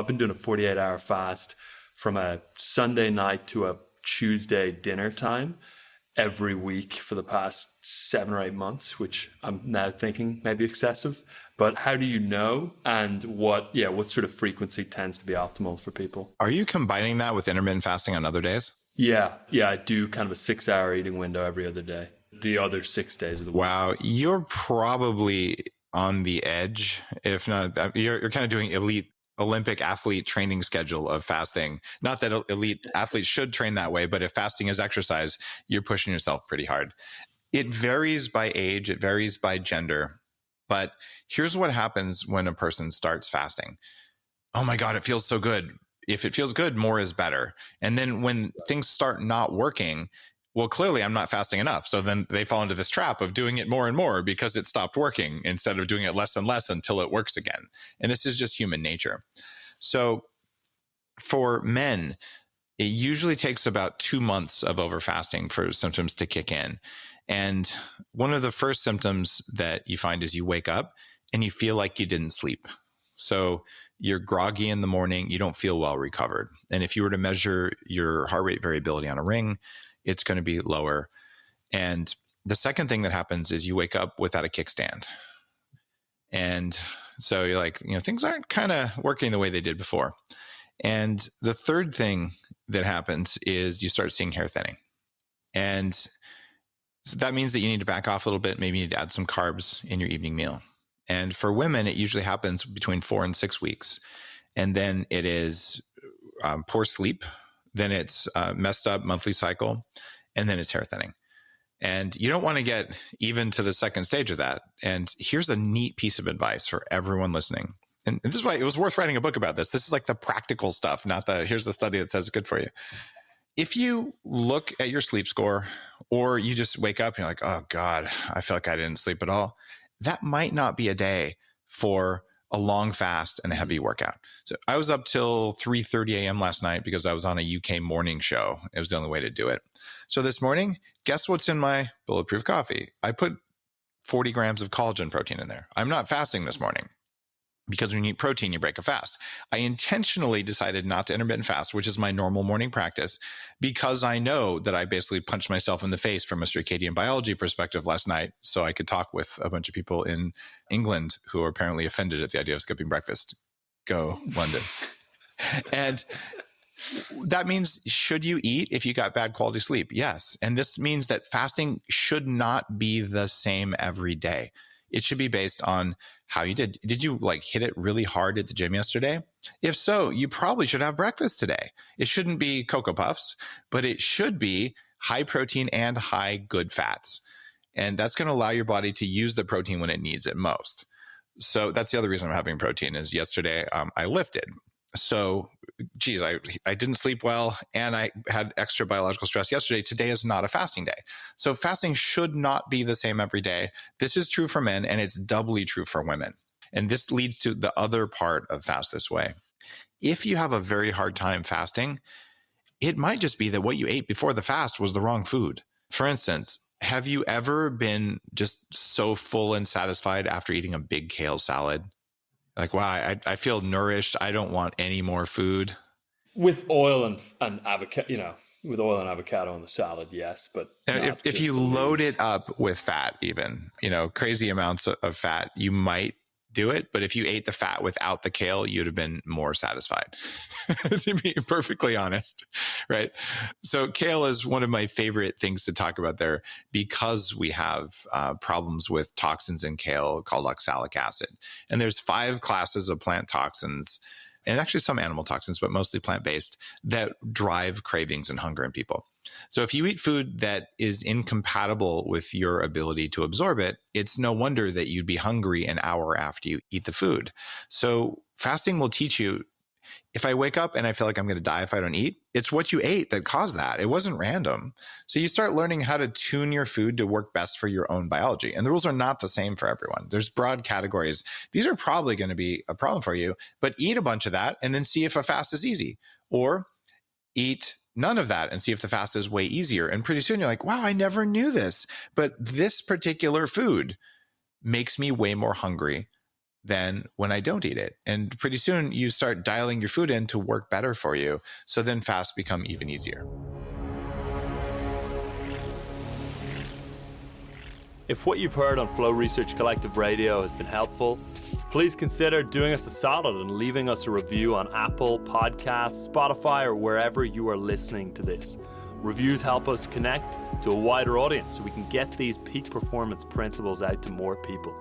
I've been doing a 48-hour fast from a Sunday night to a Tuesday dinner time every week for the past 7 or 8 months, which I'm now thinking maybe excessive. But how do you know, and what sort of frequency tends to be optimal for people? Are you combining that with intermittent fasting on other days? Yeah, I do kind of a 6-hour eating window every other day, the other 6 days of the week. Wow, you're probably on the edge. If not, you're kind of doing elite Olympic athlete training schedule of fasting. Not that elite athletes should train that way, but if fasting is exercise, you're pushing yourself pretty hard. It varies by age, it varies by gender, but here's what happens when a person starts fasting. Oh my God, it feels so good. If it feels good, more is better. And then when things start not working, well, clearly I'm not fasting enough. So then they fall into this trap of doing it more and more because it stopped working instead of doing it less and less until it works again. And this is just human nature. So for men, it usually takes about 2 months of overfasting for symptoms to kick in. And one of the first symptoms that you find is you wake up and you feel like you didn't sleep. So you're groggy in the morning, you don't feel well recovered. And if you were to measure your heart rate variability on a ring, it's going to be lower. And the second thing that happens is you wake up without a kickstand. And so you're like, things aren't kind of working the way they did before. And the third thing that happens is you start seeing hair thinning. And so that means that you need to back off a little bit. Maybe you need to add some carbs in your evening meal. And for women, it usually happens between 4 and 6 weeks. And then it is poor sleep. Then it's messed up monthly cycle, and then it's hair thinning. And you don't want to get even to the second stage of that. And here's a neat piece of advice for everyone listening. And this is why it was worth writing a book about this. This is like the practical stuff, not here's the study that says it's good for you. If you look at your sleep score, or you just wake up and you're like, oh God, I feel like I didn't sleep at all, that might not be a day for a long fast and a heavy workout. So I was up till 3:30 a.m. last night because I was on a UK morning show. It was the only way to do it. So this morning, guess what's in my Bulletproof coffee? I put 40 grams of collagen protein in there. I'm not fasting this morning because when you eat protein, you break a fast. I intentionally decided not to intermittent fast, which is my normal morning practice, because I know that I basically punched myself in the face from a circadian biology perspective last night so I could talk with a bunch of people in England who are apparently offended at the idea of skipping breakfast. Go London. And that means, should you eat if you got bad quality sleep? Yes. And this means that fasting should not be the same every day. It should be based on how you did. Did you hit it really hard at the gym yesterday? If so, you probably should have breakfast today. It shouldn't be Cocoa Puffs, but it should be high protein and high good fats. And that's going to allow your body to use the protein when it needs it most. So that's the other reason I'm having protein is yesterday I lifted. So, geez, I didn't sleep well and I had extra biological stress yesterday. Today is not a fasting day. So fasting should not be the same every day. This is true for men and it's doubly true for women. And this leads to the other part of fast this way. If you have a very hard time fasting, it might just be that what you ate before the fast was the wrong food. For instance, have you ever been just so full and satisfied after eating a big kale salad? Like, wow, I feel nourished. I don't want any more food. With oil and avocado, with oil and avocado on the salad, yes. But if you load it up with fat, even, crazy amounts of fat, you might do it. But if you ate the fat without the kale, you'd have been more satisfied, to be perfectly honest, right? So kale is one of my favorite things to talk about there because we have problems with toxins in kale called oxalic acid. And there's 5 classes of plant toxins, and actually some animal toxins, but mostly plant-based, that drive cravings and hunger in people. So if you eat food that is incompatible with your ability to absorb it, it's no wonder that you'd be hungry an hour after you eat the food. So fasting will teach you, if I wake up and I feel like I'm going to die if I don't eat, it's what you ate that caused that. It wasn't random. So you start learning how to tune your food to work best for your own biology. And the rules are not the same for everyone. There's broad categories. These are probably going to be a problem for you, but eat a bunch of that and then see if a fast is easy. Or eat none of that and see if the fast is way easier. And pretty soon you're like, wow, I never knew this. But this particular food makes me way more hungry than when I don't eat it. And pretty soon you start dialing your food in to work better for you. So then fasts become even easier. If what you've heard on Flow Research Collective Radio has been helpful, please consider doing us a solid and leaving us a review on Apple Podcasts, Spotify, or wherever you are listening to this. Reviews help us connect to a wider audience so we can get these peak performance principles out to more people.